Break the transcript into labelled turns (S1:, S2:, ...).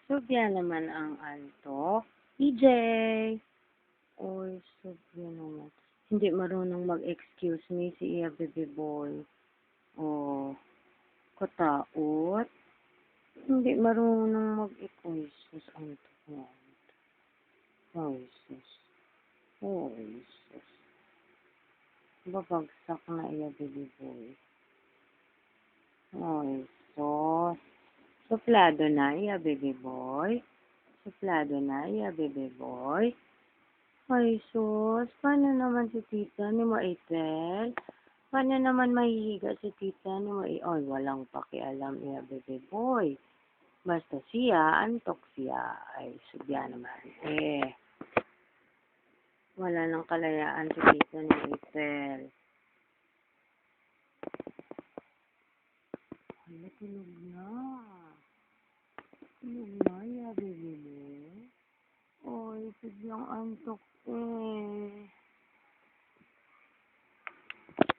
S1: Sofia naman ang antok. EJ! Oy, Sofia naman. Hindi marunong mag-excuse me si Iya Bebe Boy. Oh, kataot. Hindi marunong mag-excuse. Sus, antok mo. Oy, sus. Oy, sus. Babagsak na Iya Bebe Boy. Oy, sus. Suplado na, Iya Bebe Boy. Suplado na, Iya Bebe Boy. Ay, sus. Paano naman si tita ni Maitel? Paano naman mahihiga si tita ni Maitel? Ay, walang pakialam, Iya Bebe Boy. Basta siya, antok siya. Ay, subya naman. Wala nang kalayaan si tita ni Maitel. Hala, tulog na. Tulog na, Iya Bebe Boy. Oy, sadyang antok